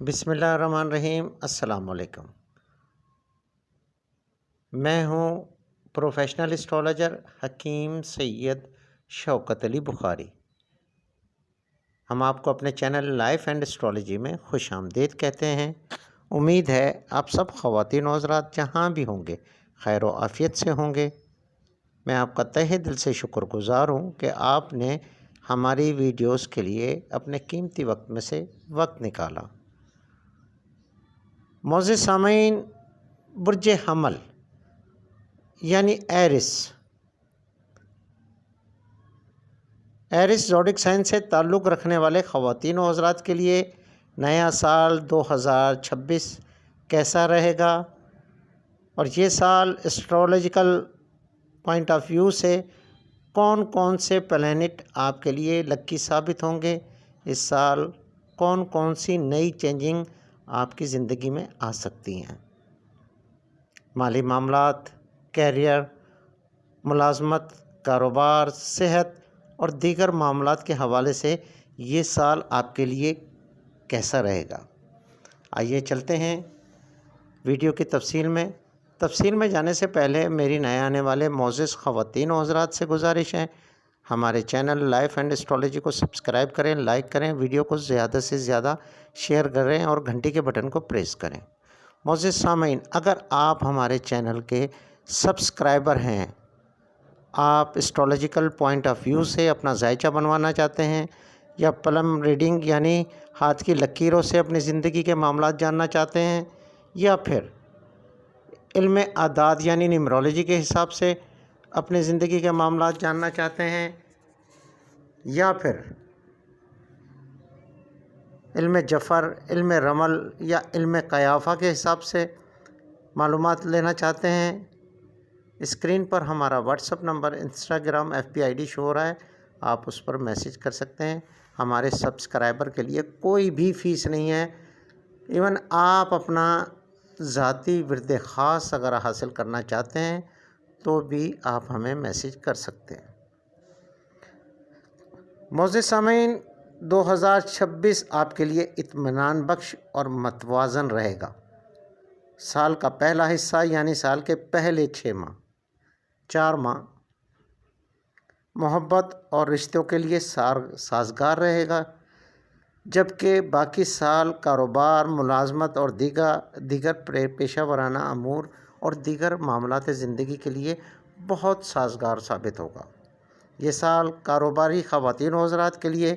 بسم اللہ الرحمن الرحیم۔ السلام علیکم۔ میں ہوں پروفیشنل اسٹرالوجر حکیم سید شوکت علی بخاری۔ ہم آپ کو اپنے چینل لائف اینڈ اسٹرالوجی میں خوش آمدید کہتے ہیں۔ امید ہے آپ سب خواتین و حضرات جہاں بھی ہوں گے خیر و عافیت سے ہوں گے۔ میں آپ کا تہہ دل سے شکر گزار ہوں کہ آپ نے ہماری ویڈیوز کے لیے اپنے قیمتی وقت میں سے وقت نکالا۔ معزز سامعین، برج حمل یعنی ایرس زوڈک سائن سے تعلق رکھنے والے خواتین و حضرات کے لیے نیا سال 2026 کیسا رہے گا، اور یہ سال اسٹرولوجیکل پوائنٹ آف ویو سے کون کون سے پلینٹ آپ کے لیے لکی ثابت ہوں گے، اس سال کون کون سی نئی چینجنگ آپ کی زندگی میں آ سکتی ہیں۔ مالی معاملات، کیریئر، ملازمت، کاروبار، صحت اور دیگر معاملات کے حوالے سے یہ سال آپ کے لیے کیسا رہے گا۔ آئیے چلتے ہیں ویڈیو کی تفصیل میں جانے سے پہلے میری نئے آنے والے معزز خواتین و حضرات سے گزارش ہے، ہمارے چینل لائف اینڈ اسٹرالوجی کو سبسکرائب کریں، لائک کریں، ویڈیو کو زیادہ سے زیادہ شیئر کریں اور گھنٹی کے بٹن کو پریس کریں۔ معزز سامعین، اگر آپ ہمارے چینل کے سبسکرائبر ہیں، آپ اسٹرولوجیکل پوائنٹ آف ویو سے اپنا ذائچہ بنوانا چاہتے ہیں یا پلم ریڈنگ یعنی ہاتھ کی لکیروں سے اپنی زندگی کے معاملات جاننا چاہتے ہیں، یا پھر علم اعداد یعنی نیمرولوجی کے حساب سے اپنی زندگی کے معاملات جاننا چاہتے ہیں، یا پھر علم جفر، علم رمل یا علم قیافہ کے حساب سے معلومات لینا چاہتے ہیں، اسکرین پر ہمارا what's up number, Instagram FB ID شو ہو رہا ہے، آپ اس پر میسیج کر سکتے ہیں۔ ہمارے سبسکرائبر کے لیے کوئی بھی فیس نہیں ہے، ایون آپ اپنا ذاتی ورد خاص اگر حاصل کرنا چاہتے ہیں تو بھی آپ ہمیں میسیج کر سکتے ہیں۔ معزز سامعین، 2026 آپ کے لیے اطمینان بخش اور متوازن رہے گا۔ سال کا پہلا حصہ یعنی سال کے پہلے 4 ماہ محبت اور رشتوں کے لیے سازگار رہے گا، جبکہ باقی سال کاروبار، ملازمت اور دیگر پیشہ ورانہ امور اور دیگر معاملات زندگی کے لیے بہت سازگار ثابت ہوگا۔ یہ سال کاروباری خواتین و حضرات کے لیے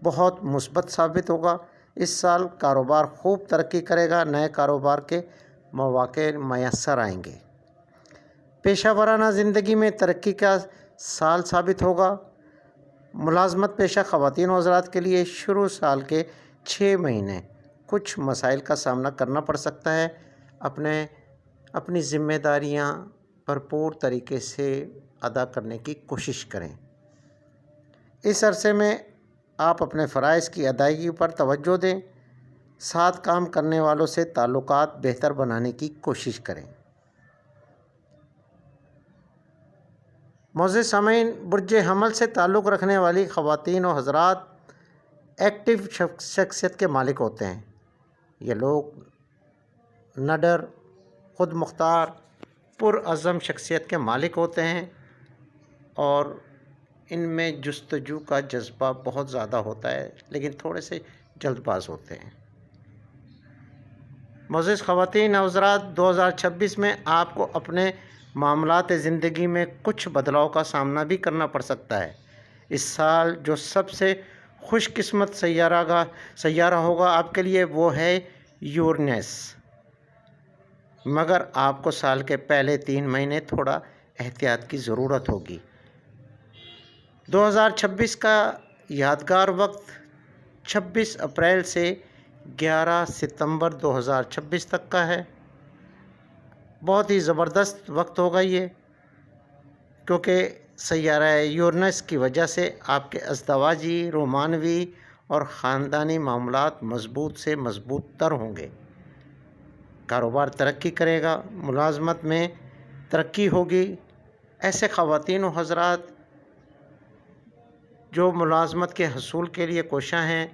بہت مثبت ثابت ہوگا۔ اس سال کاروبار خوب ترقی کرے گا، نئے کاروبار کے مواقع میسر آئیں گے۔ پیشہ ورانہ زندگی میں ترقی کا سال ثابت ہوگا۔ ملازمت پیشہ خواتین و حضرات کے لیے شروع سال کے 6 مہینے کچھ مسائل کا سامنا کرنا پڑ سکتا ہے۔ اپنی ذمہ داریاں بھرپور طریقے سے ادا کرنے کی کوشش کریں۔ اس عرصے میں آپ اپنے فرائض کی ادائیگی پر توجہ دیں، ساتھ کام کرنے والوں سے تعلقات بہتر بنانے کی کوشش کریں۔ معزز سامعین، برج حمل سے تعلق رکھنے والی خواتین و حضرات ایکٹیو شخصیت کے مالک ہوتے ہیں۔ یہ لوگ نڈر، خود مختار، پرعزم شخصیت کے مالک ہوتے ہیں اور ان میں جستجو کا جذبہ بہت زیادہ ہوتا ہے، لیکن تھوڑے سے جلد باز ہوتے ہیں۔ معزز خواتین و حضرات، 2026 میں آپ کو اپنے معاملات زندگی میں کچھ بدلاؤ کا سامنا بھی کرنا پڑ سکتا ہے۔ اس سال جو سب سے خوش قسمت سیارہ ہوگا آپ کے لیے وہ ہے یورینس، مگر آپ کو سال کے پہلے 3 مہینے تھوڑا احتیاط کی ضرورت ہوگی۔ 2026 کا یادگار وقت 26 اپریل سے 11 ستمبر 2026 تک کا ہے۔ بہت ہی زبردست وقت ہوگا یہ، کیونکہ سیارہ یورینس کی وجہ سے آپ کے ازدواجی، رومانوی اور خاندانی معاملات مضبوط سے مضبوط تر ہوں گے۔ کاروبار ترقی کرے گا، ملازمت میں ترقی ہوگی۔ ایسے خواتین و حضرات جو ملازمت کے حصول کے لیے کوشاں ہیں،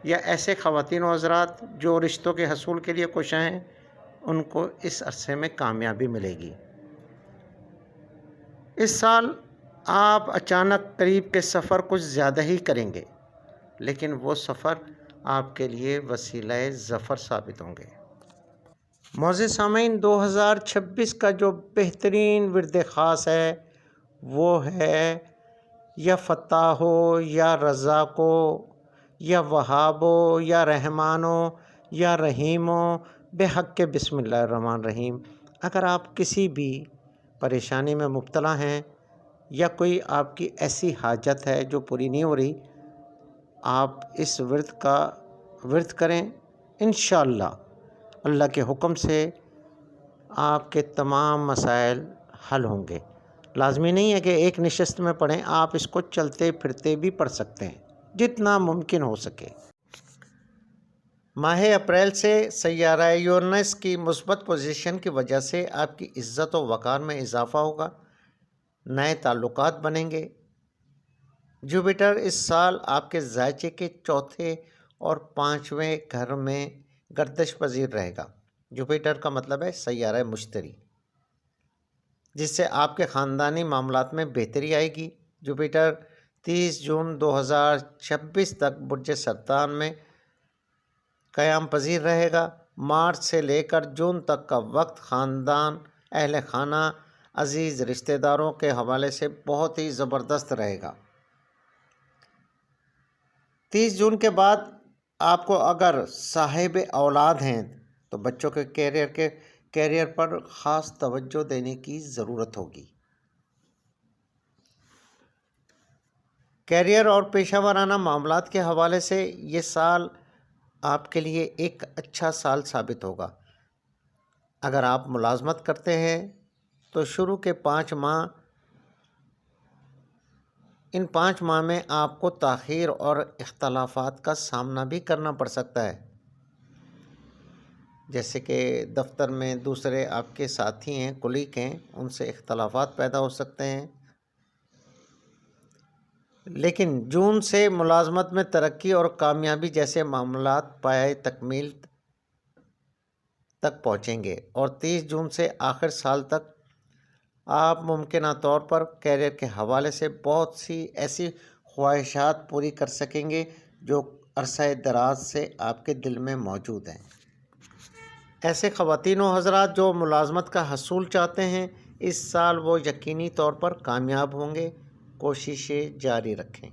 یا ایسے خواتین و حضرات جو رشتوں کے حصول کے لیے کوشاں ہیں، ان کو اس عرصے میں کامیابی ملے گی۔ اس سال آپ اچانک قریب کے سفر کچھ زیادہ ہی کریں گے، لیکن وہ سفر آپ کے لیے وسیلہ ظفر ثابت ہوں گے۔ معزز سامعین، 2026 کا جو بہترین ورد خاص ہے وہ ہے یا فتح ہو یا رزاق ہو یا وہاب ہو یا رحمان ہو یا رحیم ہو، بے حق کے بسم اللہ الرحمن الرحیم۔ اگر آپ کسی بھی پریشانی میں مبتلا ہیں یا کوئی آپ کی ایسی حاجت ہے جو پوری نہیں ہو رہی، آپ اس ورد کریں، انشاءاللہ اللہ کے حکم سے آپ کے تمام مسائل حل ہوں گے۔ لازمی نہیں ہے کہ ایک نشست میں پڑھیں، آپ اس کو چلتے پھرتے بھی پڑھ سکتے ہیں جتنا ممکن ہو سکے۔ ماہ اپریل سے سیارہ یورینس کی مثبت پوزیشن کی وجہ سے آپ کی عزت و وقار میں اضافہ ہوگا، نئے تعلقات بنیں گے۔ جوپیٹر اس سال آپ کے ذائقے کے چوتھے اور پانچویں گھر میں گردش پذیر رہے گا۔ جوپیٹر کا مطلب ہے سیارہ مشتری، جس سے آپ کے خاندانی معاملات میں بہتری آئے گی۔ جوپیٹر 30 جون 2026 تک برج سرطان میں قیام پذیر رہے گا۔ مارچ سے لے کر جون تک کا وقت خاندان، اہل خانہ، عزیز رشتہ داروں کے حوالے سے بہت ہی زبردست رہے گا۔ 30 جون کے بعد آپ کو اگر صاحب اولاد ہیں تو بچوں کے کیریئر پر خاص توجہ دینے کی ضرورت ہوگی۔ کیریئر اور پیشہ ورانہ معاملات کے حوالے سے یہ سال آپ کے لیے ایک اچھا سال ثابت ہوگا۔ اگر آپ ملازمت کرتے ہیں تو شروع کے 5 ماہ، ان 5 ماہ میں آپ کو تاخیر اور اختلافات کا سامنا بھی کرنا پڑ سکتا ہے، جیسے کہ دفتر میں دوسرے آپ کے ساتھی ہیں، کولیگ ہیں، ان سے اختلافات پیدا ہو سکتے ہیں۔ لیکن جون سے ملازمت میں ترقی اور کامیابی جیسے معاملات پایۂ تکمیل تک پہنچیں گے، اور 30 جون سے آخر سال تک آپ ممکنہ طور پر کیریئر کے حوالے سے بہت سی ایسی خواہشات پوری کر سکیں گے جو عرصہ دراز سے آپ کے دل میں موجود ہیں۔ ایسے خواتین و حضرات جو ملازمت کا حصول چاہتے ہیں، اس سال وہ یقینی طور پر کامیاب ہوں گے، کوششیں جاری رکھیں۔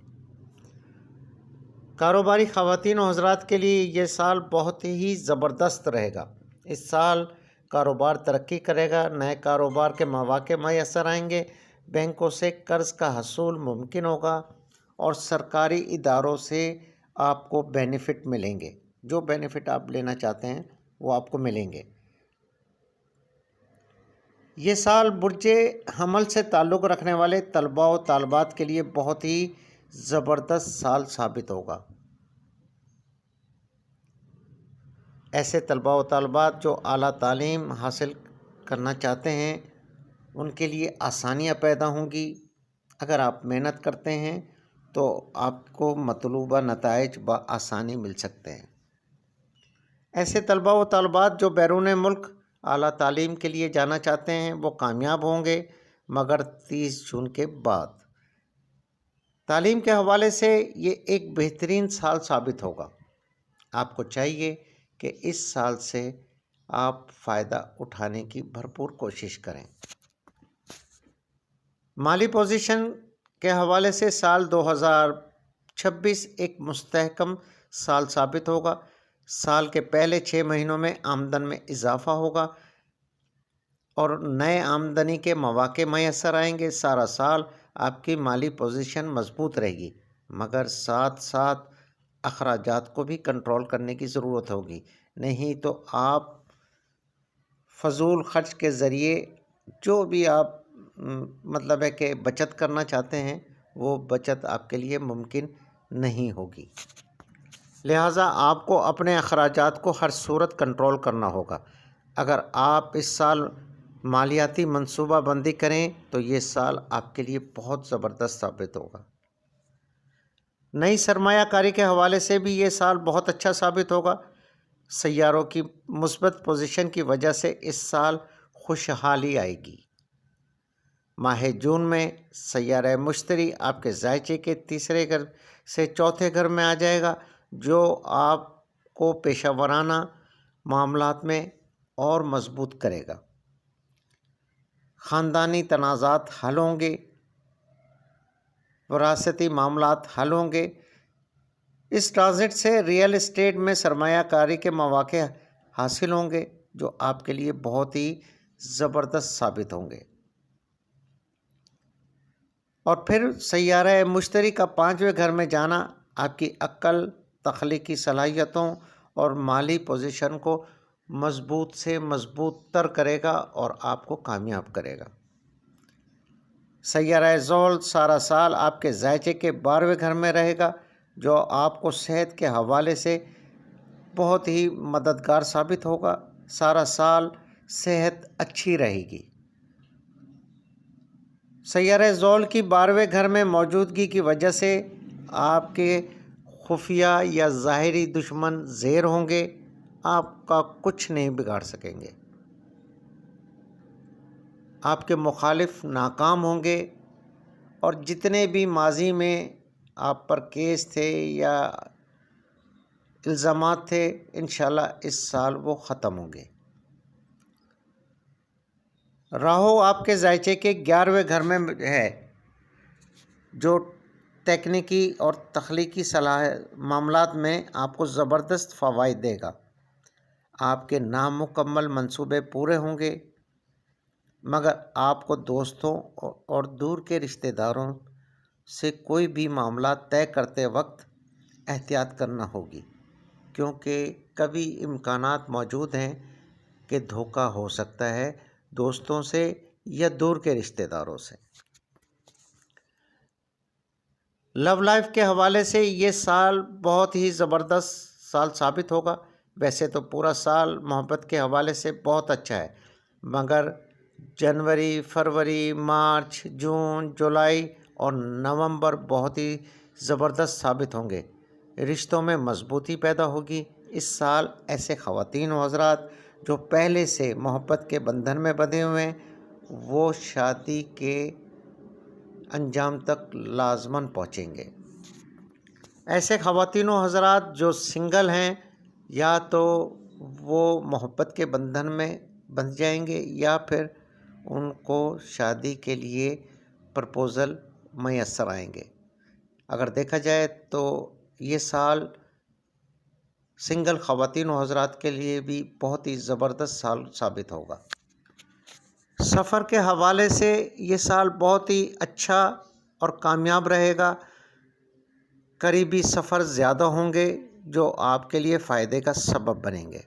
کاروباری خواتین و حضرات کے لیے یہ سال بہت ہی زبردست رہے گا۔ اس سال کاروبار ترقی کرے گا، نئے کاروبار کے مواقع میسر آئیں گے، بینکوں سے قرض کا حصول ممکن ہوگا اور سرکاری اداروں سے آپ کو بینیفٹ ملیں گے۔ جو بینیفٹ آپ لینا چاہتے ہیں وہ آپ کو ملیں گے۔ یہ سال برج حمل سے تعلق رکھنے والے طلباء و طالبات کے لیے بہت ہی زبردست سال ثابت ہوگا۔ ایسے طلباء و طالبات جو اعلیٰ تعلیم حاصل کرنا چاہتے ہیں، ان کے لیے آسانیاں پیدا ہوں گی۔ اگر آپ محنت کرتے ہیں تو آپ کو مطلوبہ نتائج بآسانی مل سکتے ہیں۔ ایسے طلباء و طالبات جو بیرون ملک اعلیٰ تعلیم کے لیے جانا چاہتے ہیں وہ کامیاب ہوں گے، مگر 30 جون کے بعد۔ تعلیم کے حوالے سے یہ ایک بہترین سال ثابت ہوگا۔ آپ کو چاہیے کہ اس سال سے آپ فائدہ اٹھانے کی بھرپور کوشش کریں۔ مالی پوزیشن کے حوالے سے سال 2026 ایک مستحکم سال ثابت ہوگا۔ سال کے پہلے 6 مہینوں میں آمدن میں اضافہ ہوگا اور نئے آمدنی کے مواقع میسر آئیں گے۔ سارا سال آپ کی مالی پوزیشن مضبوط رہے گی، مگر ساتھ ساتھ اخراجات کو بھی کنٹرول کرنے کی ضرورت ہوگی، نہیں تو آپ فضول خرچ کے ذریعے جو بھی آپ مطلب ہے کہ بچت کرنا چاہتے ہیں وہ بچت آپ کے لیے ممکن نہیں ہوگی۔ لہٰذا آپ کو اپنے اخراجات کو ہر صورت کنٹرول کرنا ہوگا۔ اگر آپ اس سال مالیاتی منصوبہ بندی کریں تو یہ سال آپ کے لیے بہت زبردست ثابت ہوگا۔ نئی سرمایہ کاری کے حوالے سے بھی یہ سال بہت اچھا ثابت ہوگا۔ سیاروں کی مثبت پوزیشن کی وجہ سے اس سال خوشحالی آئے گی۔ ماہ جون میں سیارہ مشتری آپ کے ذائچے کے تیسرے گھر سے چوتھے گھر میں آ جائے گا، جو آپ کو پیشہ ورانہ معاملات میں اور مضبوط کرے گا۔ خاندانی تنازعات حل ہوں گے، وراثتی معاملات حل ہوں گے۔ اس ٹرانزٹ سے ریئل اسٹیٹ میں سرمایہ کاری کے مواقع حاصل ہوں گے، جو آپ کے لیے بہت ہی زبردست ثابت ہوں گے۔ اور پھر سیارہ مشتری کا 5ویں گھر میں جانا آپ کی عقل، تخلیقی صلاحیتوں اور مالی پوزیشن کو مضبوط سے مضبوط تر کرے گا اور آپ کو کامیاب کرے گا۔ سیارہ زحل سارا سال آپ کے ذائچے کے 12ویں گھر میں رہے گا، جو آپ کو صحت کے حوالے سے بہت ہی مددگار ثابت ہوگا۔ سارا سال صحت اچھی رہے گی۔ سیارہ زحل کی 12ویں گھر میں موجودگی کی وجہ سے آپ کے خفیہ یا ظاہری دشمن زیر ہوں گے، آپ کا کچھ نہیں بگاڑ سکیں گے۔ آپ کے مخالف ناکام ہوں گے، اور جتنے بھی ماضی میں آپ پر کیس تھے یا الزامات تھے، انشاءاللہ اس سال وہ ختم ہوں گے۔ راہو آپ کے ذائچے کے 11ویں گھر میں ہے، جو تکنیکی اور تخلیقی معاملات میں آپ کو زبردست فوائد دے گا۔ آپ کے نامکمل منصوبے پورے ہوں گے، مگر آپ کو دوستوں اور دور کے رشتہ داروں سے کوئی بھی معاملات طے کرتے وقت احتیاط کرنا ہوگی، کیونکہ کبھی امکانات موجود ہیں کہ دھوکہ ہو سکتا ہے دوستوں سے یا دور کے رشتہ داروں سے۔ لو لائف کے حوالے سے یہ سال بہت ہی زبردست سال ثابت ہوگا۔ ویسے تو پورا سال محبت کے حوالے سے بہت اچھا ہے، مگر جنوری، فروری، مارچ، جون، جولائی اور نومبر بہت ہی زبردست ثابت ہوں گے۔ رشتوں میں مضبوطی پیدا ہوگی۔ اس سال ایسے خواتین و حضرات جو پہلے سے محبت کے بندھن میں بندھے ہوئے ہیں، وہ شادی کے انجام تک لازماً پہنچیں گے۔ ایسے خواتین و حضرات جو سنگل ہیں، یا تو وہ محبت کے بندھن میں بندھ جائیں گے یا پھر ان کو شادی کے لیے پرپوزل میسر آئیں گے۔ اگر دیکھا جائے تو یہ سال سنگل خواتین و حضرات کے لیے بھی بہت ہی زبردست سال ثابت ہوگا۔ سفر کے حوالے سے یہ سال بہت ہی اچھا اور کامیاب رہے گا۔ قریبی سفر زیادہ ہوں گے، جو آپ کے لیے فائدے کا سبب بنیں گے،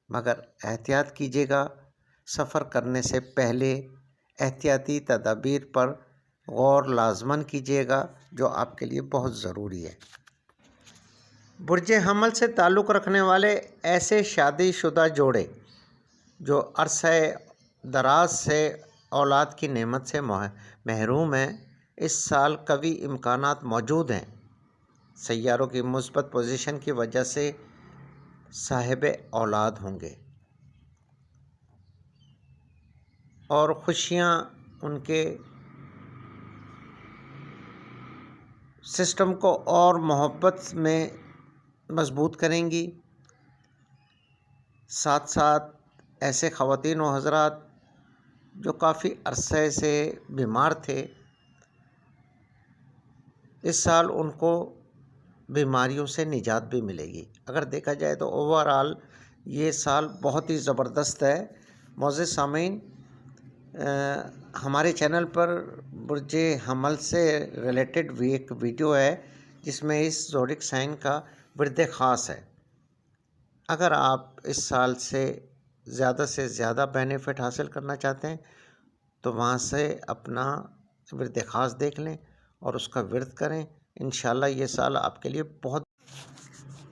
مگر احتیاط کیجیے گا۔ سفر کرنے سے پہلے احتیاطی تدابیر پر غور لازماً کیجیے گا، جو آپ کے لیے بہت ضروری ہے۔ برج حمل سے تعلق رکھنے والے ایسے شادی شدہ جوڑے جو عرصہ دراز سے اولاد کی نعمت سے محروم ہیں، اس سال قوی امکانات موجود ہیں۔ سیاروں کی مثبت پوزیشن کی وجہ سے صاحب اولاد ہوں گے، اور خوشیاں ان کے سسٹم کو اور محبت میں مضبوط کریں گی۔ ساتھ ساتھ ایسے خواتین و حضرات جو کافی عرصے سے بیمار تھے، اس سال ان کو بیماریوں سے نجات بھی ملے گی۔ اگر دیکھا جائے تو اوورآل یہ سال بہت ہی زبردست ہے۔ معزز سامعین، ہمارے چینل پر برج حمل سے ریلیٹڈ ایک ویڈیو ہے جس میں اس زوڈک سائن کا ورد خاص ہے۔ اگر آپ اس سال سے زیادہ بینیفٹ حاصل کرنا چاہتے ہیں تو وہاں سے اپنا ورد خاص دیکھ لیں اور اس کا ورد کریں۔ انشاءاللہ یہ سال آپ کے لیے بہت،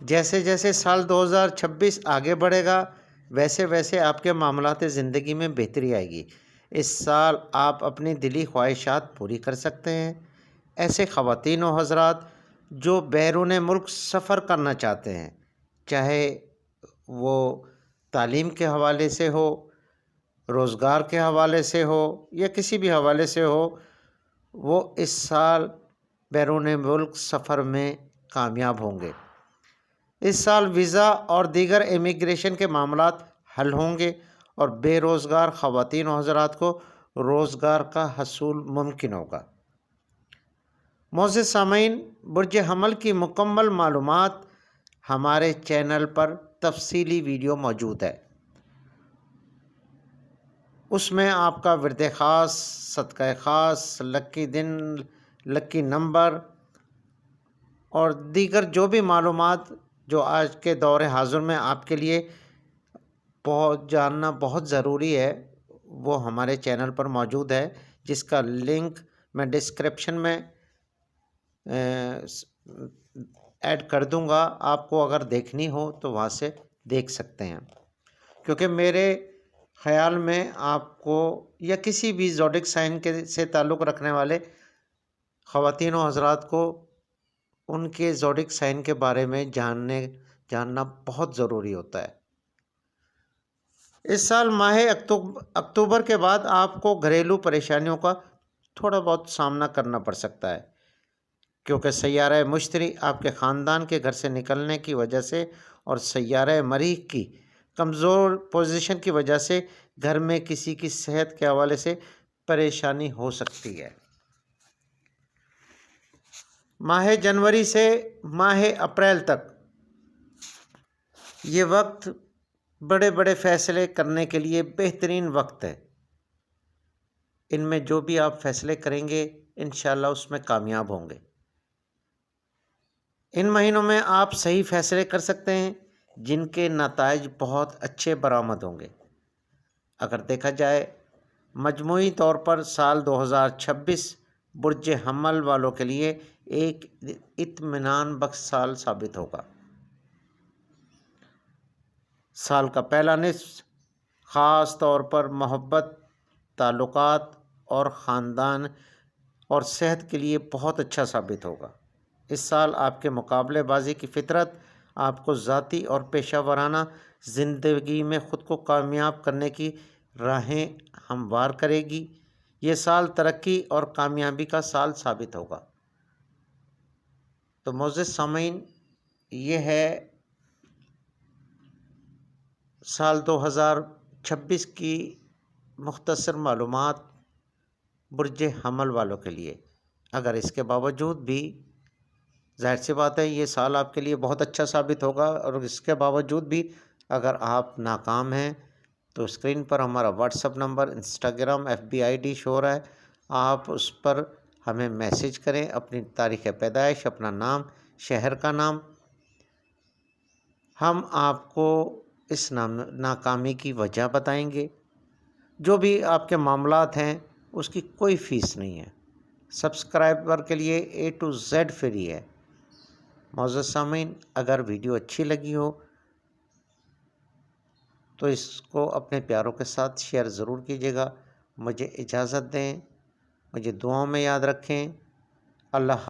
جیسے جیسے سال 2026 آگے بڑھے گا ویسے ویسے آپ کے معاملات زندگی میں بہتری آئے گی۔ اس سال آپ اپنی دلی خواہشات پوری کر سکتے ہیں۔ ایسے خواتین و حضرات جو بیرون ملک سفر کرنا چاہتے ہیں، چاہے وہ تعلیم کے حوالے سے ہو، روزگار کے حوالے سے ہو یا کسی بھی حوالے سے ہو، وہ اس سال بیرون ملک سفر میں کامیاب ہوں گے۔ اس سال ویزا اور دیگر امیگریشن کے معاملات حل ہوں گے اور بے روزگار خواتین و حضرات کو روزگار کا حصول ممکن ہوگا۔ معزز سامعین، برج حمل کی مکمل معلومات ہمارے چینل پر تفصیلی ویڈیو موجود ہے۔ اس میں آپ کا ورد خاص، صدقہ خاص، لکی دن، لکی نمبر اور دیگر جو بھی معلومات جو آج کے دور حاضر میں آپ کے لیے جاننا بہت ضروری ہے، وہ ہمارے چینل پر موجود ہے، جس کا لنک میں ڈسکرپشن میں ایڈ کر دوں گا۔ آپ کو اگر دیکھنی ہو تو وہاں سے دیکھ سکتے ہیں، کیونکہ میرے خیال میں آپ کو یا کسی بھی زوڈک سائن سے تعلق رکھنے والے خواتین و حضرات کو ان کے زوڈک سائن کے بارے میں جاننا بہت ضروری ہوتا ہے۔ اس سال ماہ اکتوبر کے بعد آپ کو گھریلو پریشانیوں کا تھوڑا بہت سامنا کرنا پڑ سکتا ہے، کیونکہ سیارہ مشتری آپ کے خاندان کے گھر سے نکلنے کی وجہ سے اور سیارہ مریخ کی کمزور پوزیشن کی وجہ سے گھر میں کسی کی صحت کے حوالے سے پریشانی ہو سکتی ہے۔ ماہ جنوری سے ماہ اپریل تک یہ وقت بڑے بڑے فیصلے کرنے کے لیے بہترین وقت ہے۔ ان میں جو بھی آپ فیصلے کریں گے انشاءاللہ اس میں کامیاب ہوں گے۔ ان مہینوں میں آپ صحیح فیصلے کر سکتے ہیں جن کے نتائج بہت اچھے برآمد ہوں گے۔ اگر دیکھا جائے مجموعی طور پر سال 2026 برج حمل والوں کے لیے ایک اطمینان بخش سال ثابت ہوگا۔ سال کا پہلا نصف خاص طور پر محبت، تعلقات اور خاندان اور صحت کے لیے بہت اچھا ثابت ہوگا۔ اس سال آپ کے مقابلے بازی کی فطرت آپ کو ذاتی اور پیشہ ورانہ زندگی میں خود کو کامیاب کرنے کی راہیں ہموار کرے گی۔ یہ سال ترقی اور کامیابی کا سال ثابت ہوگا۔ تو معزز سامعین، یہ ہے سال 2026 کی مختصر معلومات برج حمل والوں کے لیے۔ اگر اس کے باوجود بھی ظاہر سی بات ہے یہ سال آپ کے لیے بہت اچھا ثابت ہوگا، اور اس کے باوجود بھی اگر آپ ناکام ہیں تو اسکرین پر ہمارا what's up number, Instagram, FB ID شو ہو رہا ہے، آپ اس پر ہمیں میسج کریں، اپنی تاریخ پیدائش، اپنا نام، شہر کا نام، ہم آپ کو اس ناکامی کی وجہ بتائیں گے۔ جو بھی آپ کے معاملات ہیں اس کی کوئی فیس نہیں ہے، سبسکرائبر کے لیے A to Z فری ہے۔ معزز سامعین، اگر ویڈیو اچھی لگی ہو تو اس کو اپنے پیاروں کے ساتھ شیئر ضرور کیجیے گا۔ مجھے اجازت دیں، مجھے دعاؤں میں یاد رکھیں۔ اللہ